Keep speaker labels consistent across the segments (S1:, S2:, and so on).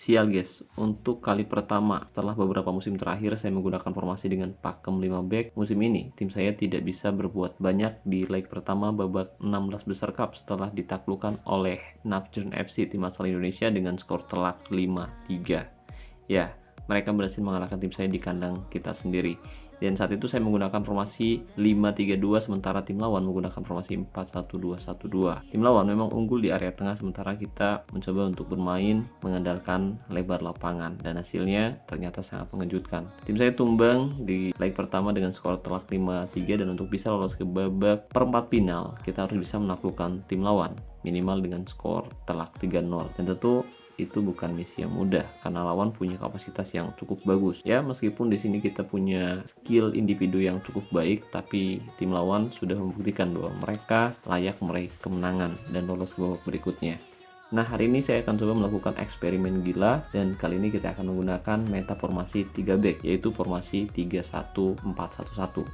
S1: Sial guys, untuk kali pertama setelah beberapa musim terakhir saya menggunakan formasi dengan pakem 5 back, musim ini tim saya tidak bisa berbuat banyak di leg pertama babak 16 besar cup setelah ditaklukkan oleh Nafjern FC tim asal Indonesia dengan skor telak 5-3. Ya, mereka berhasil mengalahkan tim saya di kandang kita sendiri. Dan saat itu saya menggunakan formasi 5-3-2 sementara tim lawan menggunakan formasi 4-1-2-1-2. Tim lawan memang unggul di area tengah sementara kita mencoba untuk bermain mengandalkan lebar lapangan dan hasilnya ternyata sangat mengejutkan. Tim saya tumbang di leg pertama dengan skor telak 5-3 dan untuk bisa lolos ke babak perempat final kita harus bisa menaklukkan tim lawan minimal dengan skor telak 3-0. Dan tentu itu bukan misi yang mudah karena lawan punya kapasitas yang cukup bagus. Ya, meskipun di sini kita punya skill individu yang cukup baik, tapi tim lawan sudah membuktikan bahwa mereka layak meraih kemenangan dan lolos ke babak berikutnya. Nah, hari ini saya akan coba melakukan eksperimen gila dan kali ini kita akan menggunakan meta formasi 3 back yaitu formasi 3-1-4-1-1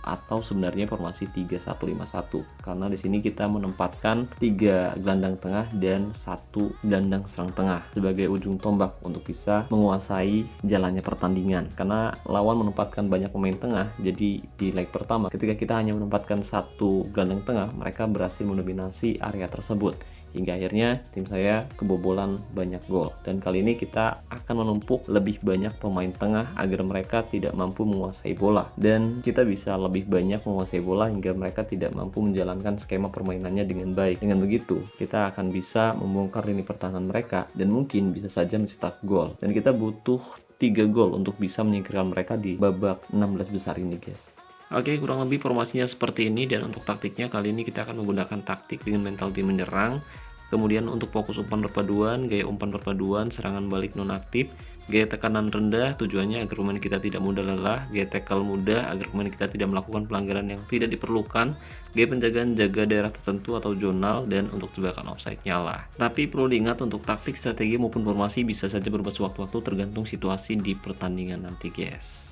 S1: atau sebenarnya formasi 3-1-5-1 karena di sini kita menempatkan 3 gelandang tengah dan 1 gelandang serang tengah sebagai ujung tombak untuk bisa menguasai jalannya pertandingan karena lawan menempatkan banyak pemain tengah. Jadi di leg pertama ketika kita hanya menempatkan 1 gelandang tengah mereka berhasil mendominasi area tersebut hingga akhirnya tim saya kebobolan banyak gol. Dan kali ini kita akan menumpuk lebih banyak pemain tengah agar mereka tidak mampu menguasai bola dan kita bisa lebih banyak menguasai bola hingga mereka tidak mampu menjalankan skema permainannya dengan baik. Dengan begitu kita akan bisa membongkar lini pertahanan mereka dan mungkin bisa saja mencetak gol. Dan kita butuh 3 gol untuk bisa menyingkirkan mereka di babak 16 besar ini guys. Oke, kurang lebih formasinya seperti ini dan untuk taktiknya kali ini kita akan menggunakan taktik dengan mentality menyerang. Kemudian untuk fokus umpan perpaduan, gaya umpan perpaduan, serangan balik nonaktif, gaya tekanan rendah tujuannya agar pemain kita tidak mudah lelah, gaya tackle mudah agar pemain kita tidak melakukan pelanggaran yang tidak diperlukan, gaya penjagaan jaga daerah tertentu atau zonal, dan untuk jebakan offside nyala. Tapi perlu diingat untuk taktik, strategi maupun formasi bisa saja berubah sewaktu-waktu tergantung situasi di pertandingan nanti guys.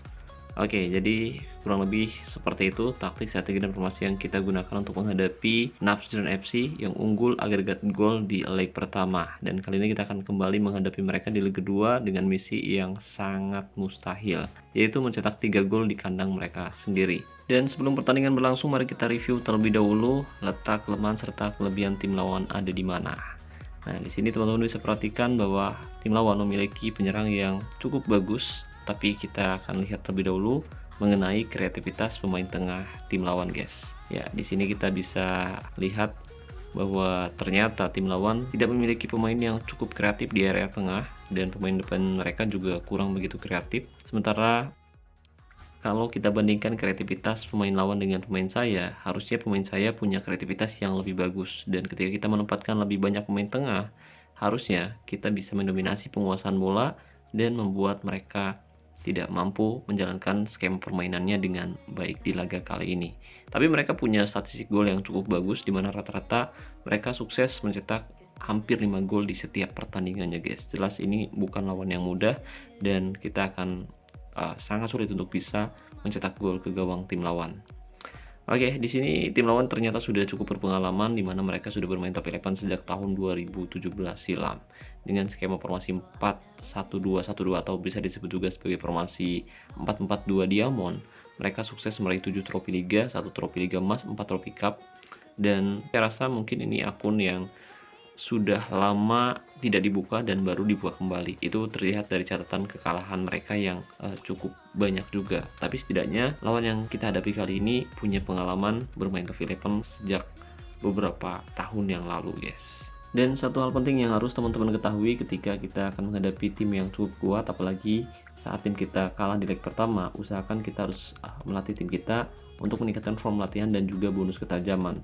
S1: Oke, jadi kurang lebih seperti itu taktik, strategi, dan formasi yang kita gunakan untuk menghadapi Nafjern FC yang unggul agregat gol di leg pertama. Dan kali ini kita akan kembali menghadapi mereka di leg kedua dengan misi yang sangat mustahil, yaitu mencetak 3 gol di kandang mereka sendiri. Dan sebelum pertandingan berlangsung, mari kita review terlebih dahulu letak kelemahan serta kelebihan tim lawan ada di mana. Nah, di sini teman-teman bisa perhatikan bahwa tim lawan memiliki penyerang yang cukup bagus. Tapi kita akan lihat terlebih dahulu mengenai kreativitas pemain tengah tim lawan guys. Ya, di sini kita bisa lihat bahwa ternyata tim lawan tidak memiliki pemain yang cukup kreatif di area tengah dan pemain depan mereka juga kurang begitu kreatif. Sementara kalau kita bandingkan kreativitas pemain lawan dengan pemain saya, harusnya pemain saya punya kreativitas yang lebih bagus. Dan ketika kita menempatkan lebih banyak pemain tengah, harusnya kita bisa mendominasi penguasaan bola dan membuat mereka tidak mampu menjalankan skema permainannya dengan baik di laga kali ini. Tapi mereka punya statistik gol yang cukup bagus di mana rata-rata mereka sukses mencetak hampir 5 gol di setiap pertandingannya guys. Jelas ini bukan lawan yang mudah dan kita akan sangat sulit untuk bisa mencetak gol ke gawang tim lawan. Oke, di sini tim lawan ternyata sudah cukup berpengalaman di mana mereka sudah bermain top 11 sejak tahun 2017 silam dengan skema formasi 4-1-2-1-2 atau bisa disebut juga sebagai formasi 4-4-2 Diamond. Mereka sukses meraih 7 trofi liga, 1 trofi liga emas, 4 trofi cup, dan saya rasa mungkin ini akun yang sudah lama tidak dibuka dan baru dibuka kembali. Itu terlihat dari catatan kekalahan mereka yang cukup banyak juga. Tapi setidaknya lawan yang kita hadapi kali ini punya pengalaman bermain top 11 sejak beberapa tahun yang lalu guys. Dan satu hal penting yang harus teman-teman ketahui ketika kita akan menghadapi tim yang cukup kuat, apalagi saat tim kita kalah di leg pertama, usahakan kita harus melatih tim kita untuk meningkatkan form latihan dan juga bonus ketajaman.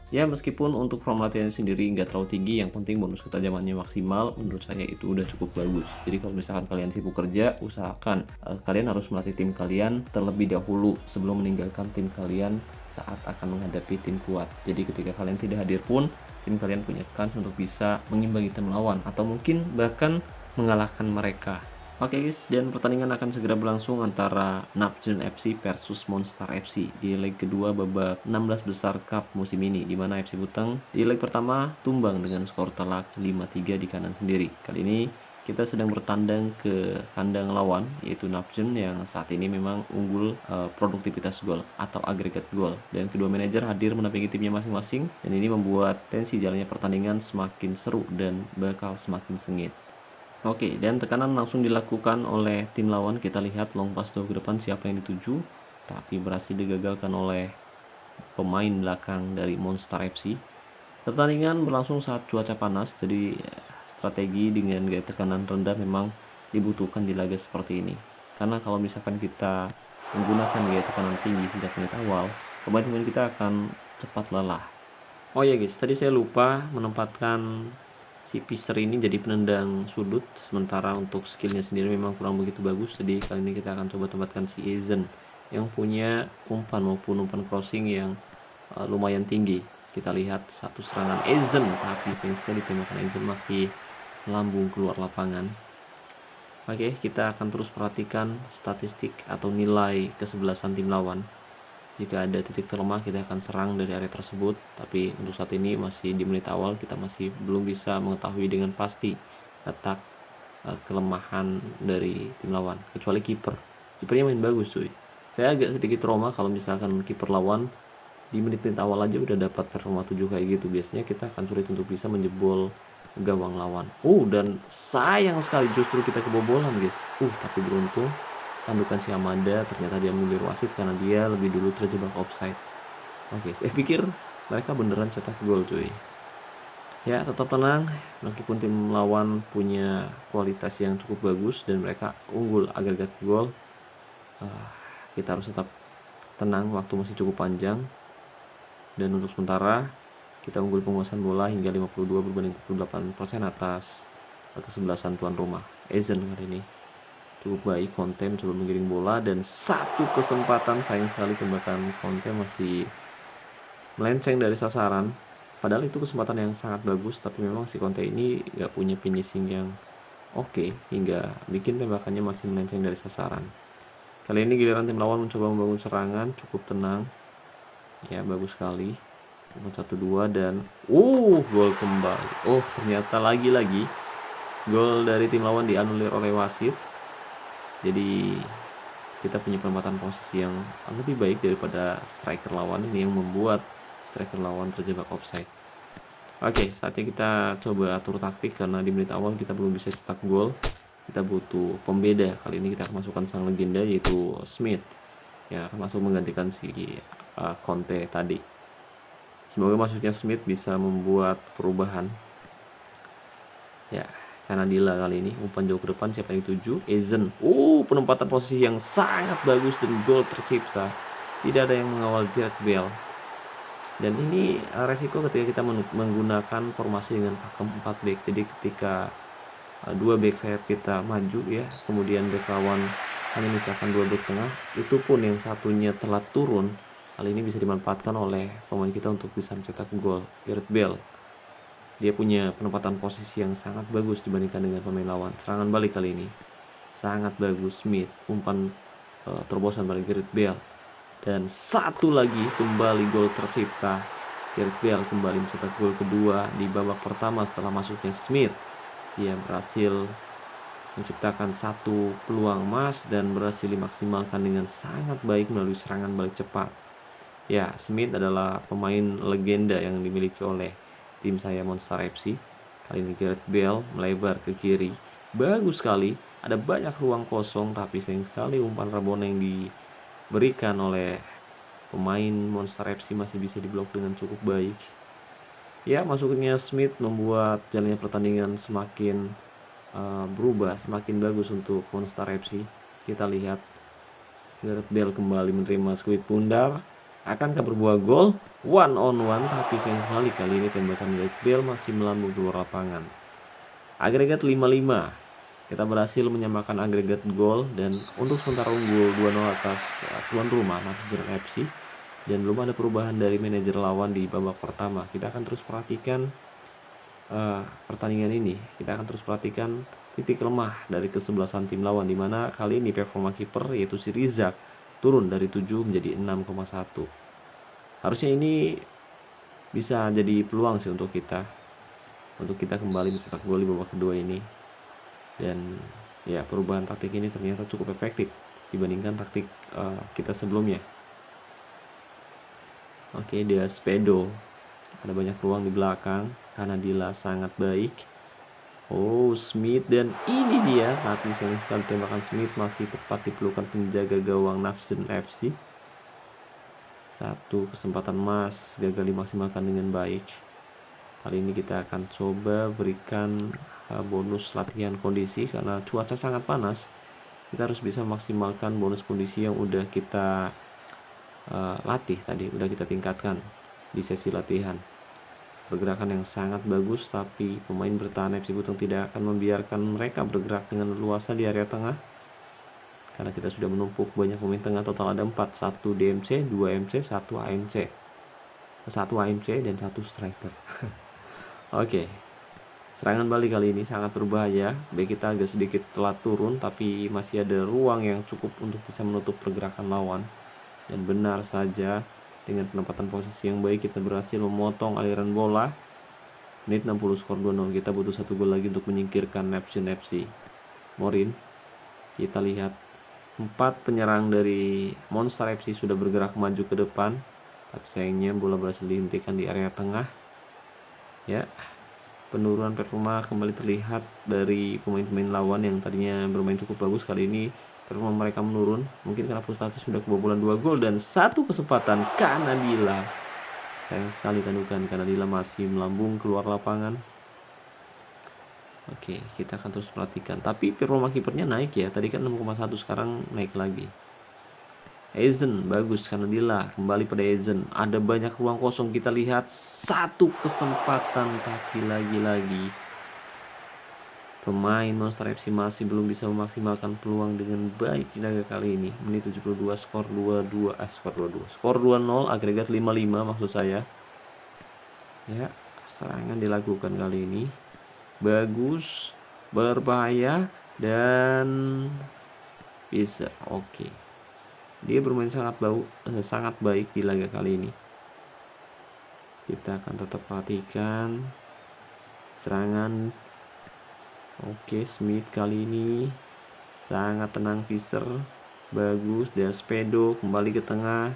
S1: Ya, meskipun untuk form latihan sendiri nggak terlalu tinggi, yang penting bonus ketajamannya maksimal, menurut saya itu udah cukup bagus. Jadi kalau misalkan kalian sibuk kerja, usahakan kalian harus melatih tim kalian terlebih dahulu sebelum meninggalkan tim kalian saat akan menghadapi tim kuat. Jadi ketika kalian tidak hadir pun, tim kalian punya kans untuk bisa mengimbangi tim lawan atau mungkin bahkan mengalahkan mereka. Oke guys, dan pertandingan akan segera berlangsung antara Nafjern FC versus Monster FC di leg kedua babak 16 besar cup musim ini, di mana FC Buteng di leg pertama tumbang dengan skor telak 5-3 di kandang sendiri. Kali ini kita sedang bertandang ke kandang lawan, yaitu Napjön yang saat ini memang unggul produktivitas gol atau agregat gol, dan kedua manajer hadir mendampingi timnya masing-masing, dan ini membuat tensi jalannya pertandingan semakin seru dan bakal semakin sengit. Oke, dan tekanan langsung dilakukan oleh tim lawan. Kita lihat long pass jauh ke depan siapa yang dituju, tapi berhasil digagalkan oleh pemain belakang dari Monster FC. Pertandingan berlangsung saat cuaca panas, jadi strategi dengan gaya tekanan rendah memang dibutuhkan di laga seperti ini. Karena kalau misalkan kita menggunakan gaya tekanan tinggi sejak menit awal, pemain-pemain kita akan cepat lelah. Oh ya guys, tadi saya lupa menempatkan si Piser ini jadi penendang sudut, sementara untuk skillnya sendiri memang kurang begitu bagus. Jadi kali ini kita akan coba tempatkan si Ezen yang punya umpan maupun umpan crossing yang lumayan tinggi. Kita lihat satu serangan Ezen, tapi sayang sekali tembakan Ezen masih melambung keluar lapangan. Oke, kita akan terus perhatikan statistik atau nilai kesebelasan tim lawan. Jika ada titik terlemah, kita akan serang dari area tersebut. Tapi untuk saat ini masih di menit awal, kita masih belum bisa mengetahui dengan pasti letak kelemahan dari tim lawan. Kecuali kiper, kipernya main bagus cuy. Saya agak sedikit trauma kalau misalkan kiper lawan di menit-menit awal aja udah dapat performa 7 kayak gitu. Biasanya kita akan sulit untuk bisa menjebol gawang lawan. Dan sayang sekali justru kita kebobolan guys. Tapi beruntung tandukan si Amanda, ternyata dia menggiliran wasit karena dia lebih dulu terjebak offside. Oke, saya pikir mereka beneran cetak gol cuy. Ya, tetap tenang meskipun tim lawan punya kualitas yang cukup bagus dan mereka unggul agregat gol. Kita harus tetap tenang, waktu masih cukup panjang. Dan untuk sementara kita unggul penguasaan bola hingga 52 berbanding 48% atas kesebelasan tuan rumah. Ezen kali ini cukup baik, Conte mencoba menggiring bola dan satu kesempatan, sayang sekali tembakan Conte masih melenceng dari sasaran. Padahal itu kesempatan yang sangat bagus, tapi memang si Conte ini gak punya finishing yang oke hingga bikin tembakannya masih melenceng dari sasaran. Kali ini giliran tim lawan mencoba membangun serangan, cukup tenang. Ya, bagus sekali. 1-2 dan gol kembali. Ternyata lagi-lagi gol dari tim lawan dianulir oleh wasit. Jadi kita punya penempatan posisi yang lebih baik daripada striker lawan ini yang membuat striker lawan terjebak offside. Oke, saatnya kita coba atur taktik karena di menit awal kita belum bisa cetak gol. Kita butuh pembeda. Kali ini kita akan masukkan sang legenda yaitu Smith. Ya, akan langsung menggantikan si Conte tadi. Semoga masuknya Smith bisa membuat perubahan. Ya, karena Dila kali ini umpan jauh ke depan, siapa yang dituju? Ezen. Penempatan posisi yang sangat bagus dan gol tercipta. Tidak ada yang mengawal Gareth Bale. Dan ini resiko ketika kita menggunakan formasi dengan pakem 4 back. Jadi ketika 2 back sayap kita maju ya, kemudian back lawan hanya misalkan 2 back tengah, itu pun yang satunya telat turun. Hal ini bisa dimanfaatkan oleh pemain kita untuk bisa mencetak gol. Gareth Bale, dia punya penempatan posisi yang sangat bagus dibandingkan dengan pemain lawan. Serangan balik kali ini sangat bagus. Smith, umpan terobosan balik Gareth Bale. Dan satu lagi kembali gol tercipta. Gareth Bale kembali mencetak gol kedua di babak pertama setelah masuknya Smith. Dia berhasil menciptakan satu peluang emas dan berhasil dimaksimalkan dengan sangat baik melalui serangan balik cepat. Ya, Smith adalah pemain legenda yang dimiliki oleh tim saya Monster FC. Kali ini Gareth Bale melebar ke kiri. Bagus sekali, ada banyak ruang kosong, tapi sayang sekali umpan Rabona yang diberikan oleh pemain Monster FC masih bisa diblok dengan cukup baik. Ya, masuknya Smith membuat jalannya pertandingan semakin berubah, semakin bagus untuk Monster FC. Kita lihat Gareth Bale kembali menerima skuit pundar. Akankah berbuah gol? 1-on-1, tapi sayang sekali kali ini tembakan Gareth Bale masih melambung keluar lapangan. Agregat 5-5. Kita berhasil menyamakan agregat gol dan untuk sementara unggul 2-0 atas tuan rumah Napjön FC. Dan belum ada perubahan dari manajer lawan di babak pertama. Kita akan terus perhatikan pertandingan ini. Kita akan terus perhatikan titik lemah dari kesebelasan tim lawan, dimana kali ini performa kiper yaitu si Rizak turun dari 7 menjadi 6,1. Harusnya ini bisa jadi peluang sih untuk kita kembali mencetak gol di babak kedua ini. Dan ya, perubahan taktik ini ternyata cukup efektif dibandingkan taktik kita sebelumnya. Oke, dia Spedo, ada banyak ruang di belakang. Kanadila sangat baik. Oh, Smith, dan ini dia, tapi sayang sekali tembakan Smith masih tepat di pelukan penjaga gawang Nafsun FC. Satu kesempatan emas gagal dimaksimalkan dengan baik. Kali ini kita akan coba berikan bonus latihan kondisi karena cuaca sangat panas. Kita harus bisa memaksimalkan bonus kondisi yang udah kita latih tadi, udah kita tingkatkan di sesi latihan. Pergerakan yang sangat bagus, tapi pemain bertahan FC Butong tidak akan membiarkan mereka bergerak dengan leluasa di area tengah karena kita sudah menumpuk banyak pemain tengah. Total ada 4, 1 DMC, 2 MC, 1 AMC, 1 AMC dan 1 striker. Oke, serangan balik kali ini sangat berbahaya. Baik, kita agak sedikit telat turun, tapi masih ada ruang yang cukup untuk bisa menutup pergerakan lawan. Dan benar saja, dengan penempatan posisi yang baik kita berhasil memotong aliran bola. Menit 60, skor 2-0. Kita butuh 1 gol lagi untuk menyingkirkan Neptune FC. Morin, kita lihat 4 penyerang dari Monster FC sudah bergerak maju ke depan, tapi sayangnya bola berhasil dihentikan di area tengah. Ya, penurunan performa kembali terlihat dari pemain-pemain lawan yang tadinya bermain cukup bagus. Kali ini performa mereka menurun, mungkin karena frustasi sudah kebobolan 2 gol dan 1 kesempatan Kanadila. Sayang sekali kandukan, Kanadila masih melambung keluar lapangan. Oke, kita akan terus perhatikan, tapi performa kipernya naik ya, tadi kan 6,1, sekarang naik lagi. Ezen, bagus, Kanadila kembali pada Ezen. Ada banyak ruang kosong, kita lihat 1 kesempatan, tapi lagi-lagi pemain Monster FC masih belum bisa memaksimalkan peluang dengan baik di laga kali ini. Menit 72, skor 2-2, skor 2-0, agregat 5-5 maksud saya. Ya, serangan dilakukan kali ini bagus, berbahaya, dan bisa. Oke, dia bermain sangat baik di laga kali ini. Kita akan tetap perhatikan serangan. Oke, Smith kali ini sangat tenang. Fisher bagus, dan Spedo kembali ke tengah.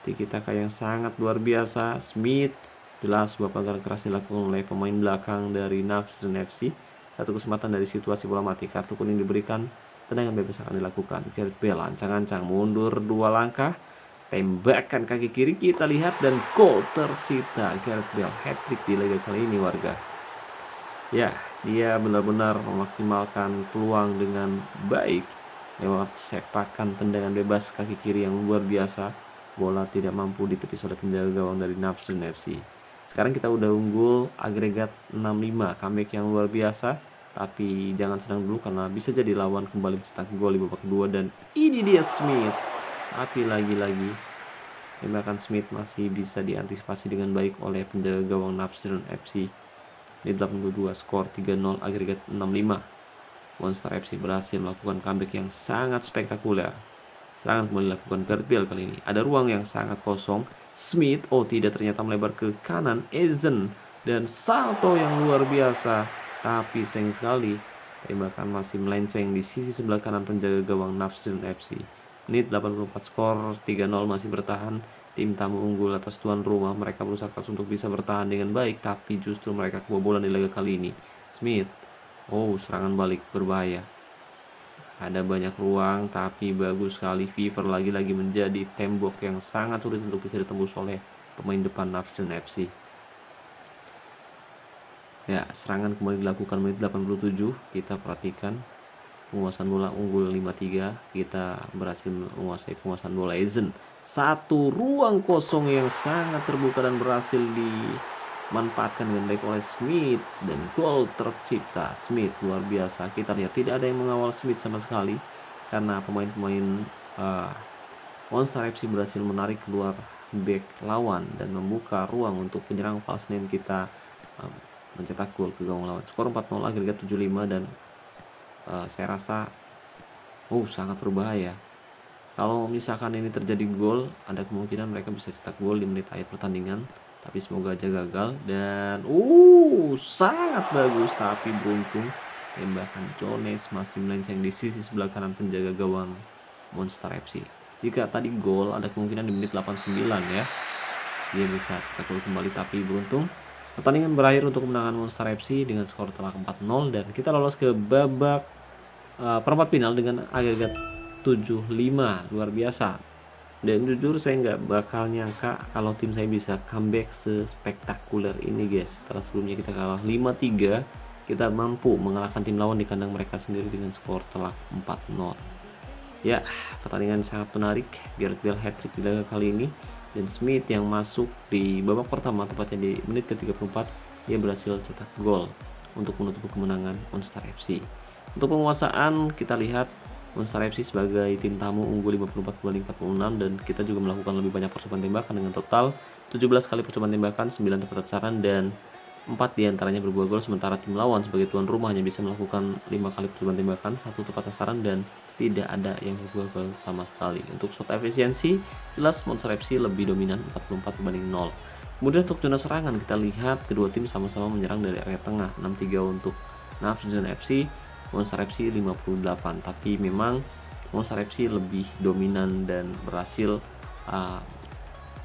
S1: Tiki-taka yang sangat luar biasa. Smith, jelas sebuah pelanggaran keras dilakukan oleh pemain belakang dari Nafsun FC. 1 kesempatan dari situasi bola mati, kartu kuning diberikan, tendangan bebas akan dilakukan. Gareth Bale ancang-ancang mundur 2 langkah, tembakan kaki kiri kita lihat, dan gol tercipta. Gareth Bale hat-trick di laga kali ini, warga. Ya, dia benar-benar memaksimalkan peluang dengan baik lewat sepakan tendangan bebas kaki kiri yang luar biasa. Bola tidak mampu ditepis oleh penjaga gawang dari Nafsun FC. Sekarang kita udah unggul agregat 6-5, comeback yang luar biasa. Tapi jangan senang dulu karena bisa jadi lawan kembali mencetak gol di babak kedua, dan ini dia Smith. Tapi lagi-lagi tembakan Smith masih bisa diantisipasi dengan baik oleh penjaga gawang Nafsun FC. Di 82, skor 3-0, agregat 6-5. Monster FC berhasil melakukan comeback yang sangat spektakuler. Serangan kembali dilakukan Gareth Bale kali ini. Ada ruang yang sangat kosong. Smith, oh tidak, ternyata melebar ke kanan. Ezen, dan salto yang luar biasa. Tapi sayang sekali, tembakan masih melenceng di sisi sebelah kanan penjaga gawang Nafsun FC. Menit 84, skor 3-0, masih bertahan. Tim tamu unggul atas tuan rumah. Mereka berusaha keras untuk bisa bertahan dengan baik, tapi justru mereka kebobolan di laga kali ini. Smith, oh serangan balik berbahaya. Ada banyak ruang, tapi bagus sekali. Fever lagi-lagi menjadi tembok yang sangat sulit untuk bisa ditembus oleh pemain depan Nafsun FC. Ya, serangan kembali dilakukan menit 87. Kita perhatikan penguasaan bola unggul 5-3. Kita berhasil menguasai penguasaan bola. Ezen, 1 ruang kosong yang sangat terbuka dan berhasil dimanfaatkan dengan baik oleh Smith, dan gol tercipta. Smith luar biasa. Kita lihat tidak ada yang mengawal Smith sama sekali karena pemain-pemain Monster FC berhasil menarik keluar back lawan dan membuka ruang untuk penyerang false nine kita mencetak gol ke gawang lawan. Skor 4-0, agregat 7-5, dan saya rasa sangat berbahaya. Kalau misalkan ini terjadi gol, ada kemungkinan mereka bisa cetak gol di menit akhir pertandingan, tapi semoga aja gagal. Dan sangat bagus, tapi beruntung tembakan Jones masih melenceng di sisi sebelah kanan penjaga gawang Monster FC. Jika tadi gol, ada kemungkinan di menit 89 ya, dia bisa cetak gol kembali, tapi beruntung pertandingan berakhir untuk kemenangan Monster FC dengan skor telak 4-0 dan kita lolos ke babak perempat final dengan agregat 7-5. Luar biasa. Dan jujur saya nggak bakal nyangka kalau tim saya bisa comeback sespektakuler ini guys. Setelah sebelumnya kita kalah 5-3, kita mampu mengalahkan tim lawan di kandang mereka sendiri dengan skor telak 4-0. Ya, pertandingan sangat menarik. Gareth Bale hat-trick di laga kali ini, dan Smith yang masuk di babak pertama tepatnya di menit ke-34, dia berhasil cetak gol untuk menutup kemenangan Monster FC. Untuk penguasaan kita lihat Monster FC sebagai tim tamu unggul 54-46, dan kita juga melakukan lebih banyak percobaan tembakan dengan total 17 kali percobaan tembakan, 9 tepat sasaran dan 4 diantaranya berbuah gol, sementara tim lawan sebagai tuan rumah hanya bisa melakukan 5 kali percobaan tembakan, 1 tepat sasaran dan tidak ada yang berbuah gol sama sekali. Untuk shot efisiensi, jelas Monster FC lebih dominan 44-0. Kemudian untuk zona serangan kita lihat kedua tim sama-sama menyerang dari area tengah, 6-3 untuk Nafzon FC, Monster FC 58. Tapi memang Monster FC lebih dominan dan berhasil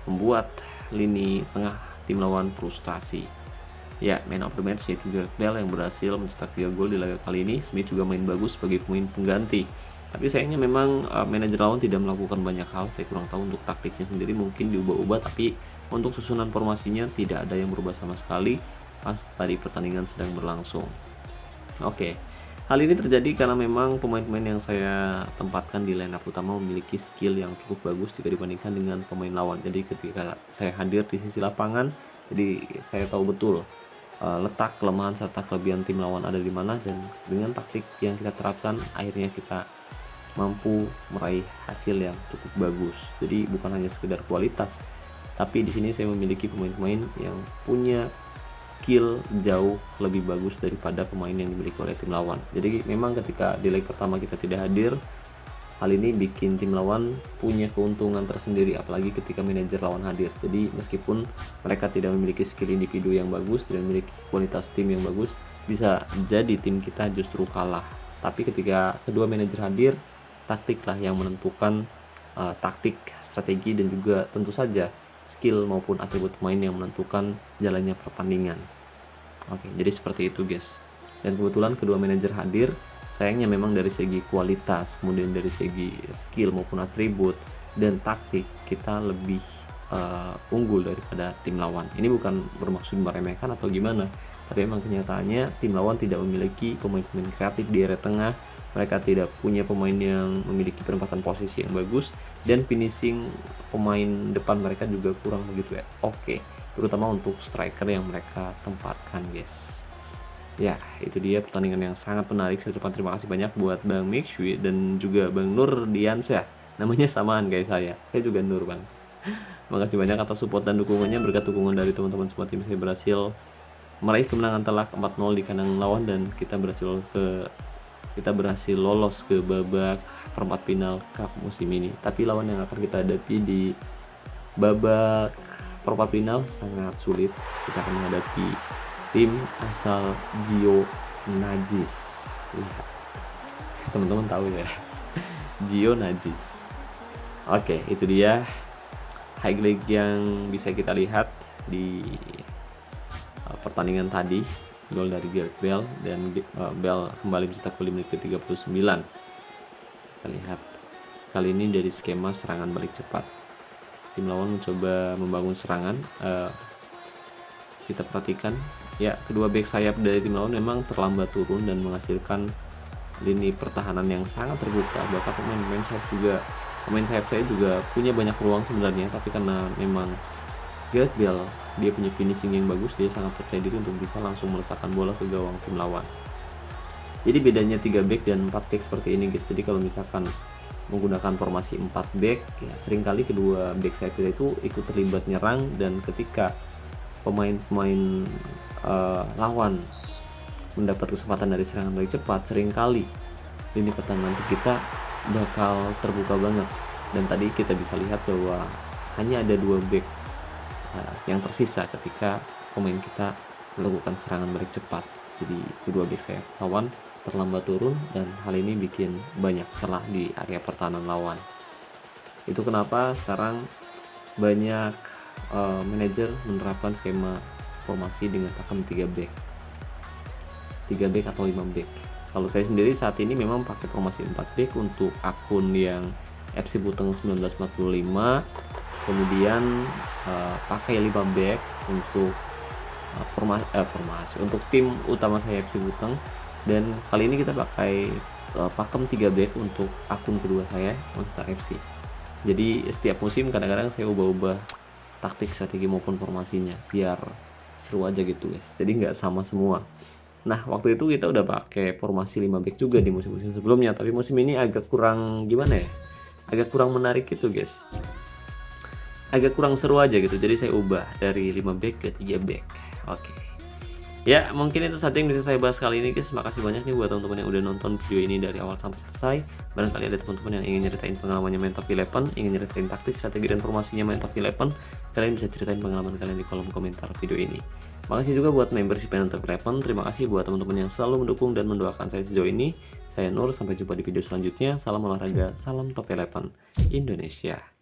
S1: membuat lini tengah tim lawan frustasi. Ya, man of the match yaitu Gareth Bale yang berhasil mencetak 3 gol di laga kali ini. Smith juga main bagus sebagai pemain pengganti. Tapi sayangnya memang manajer lawan tidak melakukan banyak hal. Saya kurang tahu untuk taktiknya sendiri, mungkin diubah-ubah, tapi untuk susunan formasinya tidak ada yang berubah sama sekali pas tadi pertandingan sedang berlangsung. Oke. Hal ini terjadi karena memang pemain-pemain yang saya tempatkan di line up utama memiliki skill yang cukup bagus jika dibandingkan dengan pemain lawan. Jadi ketika saya hadir di sisi lapangan, jadi saya tahu betul letak kelemahan serta kelebihan tim lawan ada di mana, dan dengan taktik yang kita terapkan akhirnya kita mampu meraih hasil yang cukup bagus. Jadi bukan hanya sekedar kualitas, tapi di sini saya memiliki pemain-pemain yang punya skill jauh lebih bagus daripada pemain yang dimiliki oleh tim lawan. Jadi memang ketika di leg pertama kita tidak hadir, hal ini bikin tim lawan punya keuntungan tersendiri, apalagi ketika manajer lawan hadir. Jadi meskipun mereka tidak memiliki skill individu yang bagus, tidak memiliki kualitas tim yang bagus, bisa jadi tim kita justru kalah. Tapi ketika kedua manajer hadir, taktiklah yang menentukan, taktik, strategi, dan juga tentu saja skill maupun atribut pemain yang menentukan jalannya pertandingan. Oke, jadi seperti itu guys. Dan kebetulan kedua manajer hadir. Sayangnya memang dari segi kualitas, kemudian dari segi skill maupun atribut dan taktik, kita lebih unggul daripada tim lawan. Ini bukan bermaksud meremehkan atau gimana, tapi memang kenyataannya tim lawan tidak memiliki pemain-pemain kreatif di area tengah. Mereka tidak punya pemain yang memiliki penempatan posisi yang bagus, dan finishing pemain depan mereka juga kurang begitu ya oke, terutama untuk striker yang mereka tempatkan guys. Ya, itu dia pertandingan yang sangat menarik. Saya ucapkan terima kasih banyak buat Bang Mixwi dan juga Bang Nur Diansyah. Namanya samaan guys saya juga Nur Bang. Makasih banyak atas support dan dukungannya. Berkat dukungan dari teman-teman semua, tim saya berhasil meraih kemenangan telak 4-0 di kandang lawan, dan kita berhasil lolos ke babak perempat final Cup musim ini. Tapi lawan yang akan kita hadapi di babak perempat final sangat sulit. Kita akan menghadapi tim asal Gio Najis. Teman-teman tahu ya, Gio Najis. Oke, itu dia highlight yang bisa kita lihat di pertandingan tadi. Gol dari Gareth Bale, dan Bale kembali mencetak gol di menit ke-39. Kita lihat kali ini dari skema serangan balik cepat. Tim lawan mencoba membangun serangan. Kita perhatikan ya, kedua bek sayap dari tim lawan memang terlambat turun dan menghasilkan lini pertahanan yang sangat terbuka. Bahkan pemain sayap saya juga punya banyak ruang sebenarnya, tapi karena memang Gareth Bale dia punya finishing yang bagus, dia sangat percaya diri untuk bisa langsung melesakkan bola ke gawang tim lawan. Jadi bedanya 3 back dan 4 back seperti ini guys. Jadi kalau misalkan menggunakan formasi 4 back ya, seringkali kedua back sayap kita itu ikut terlibat nyerang, dan ketika pemain-pemain lawan mendapat kesempatan dari serangan balik cepat, seringkali lini pertahanan kita bakal terbuka banget. Dan tadi kita bisa lihat bahwa hanya ada 2 back yang tersisa ketika pemain kita melakukan serangan balik cepat. Jadi kedua back sayap lawan terlambat turun, dan hal ini bikin banyak celah di area pertahanan lawan. Itu kenapa sekarang banyak manajer menerapkan skema formasi dengan takım 3 back atau 5 back. Kalau saya sendiri saat ini memang pakai formasi 4 back untuk akun yang FC Buteng 1945, kemudian pakai 5 back untuk formasi untuk tim utama saya FC Buteng, dan kali ini kita pakai pakem 3 back untuk akun kedua saya, Monster FC. Jadi setiap musim kadang-kadang saya ubah-ubah taktik, strategi maupun formasinya biar seru aja gitu guys, jadi nggak sama semua. Nah, waktu itu kita udah pakai formasi 5 back juga di musim-musim sebelumnya, tapi musim ini agak kurang gimana ya, agak kurang menarik gitu guys, agak kurang seru aja gitu. Jadi saya ubah dari 5 back ke 3 back. Oke. Ya, mungkin itu saja yang bisa saya bahas kali ini guys. Makasih banyak nih buat teman-teman yang udah nonton video ini dari awal sampai selesai. Barangkali ada teman-teman yang ingin nyeritain pengalamannya main Top 11, ingin nyeritain taktik, strategi, dan formasinya main Top 11, kalian bisa ceritain pengalaman kalian di kolom komentar video ini. Makasih juga buat membership channel Top 11. Terima kasih buat teman-teman yang selalu mendukung dan mendoakan saya sejauh ini. Saya Nur, sampai jumpa di video selanjutnya. Salam olahraga, salam Top 11 Indonesia.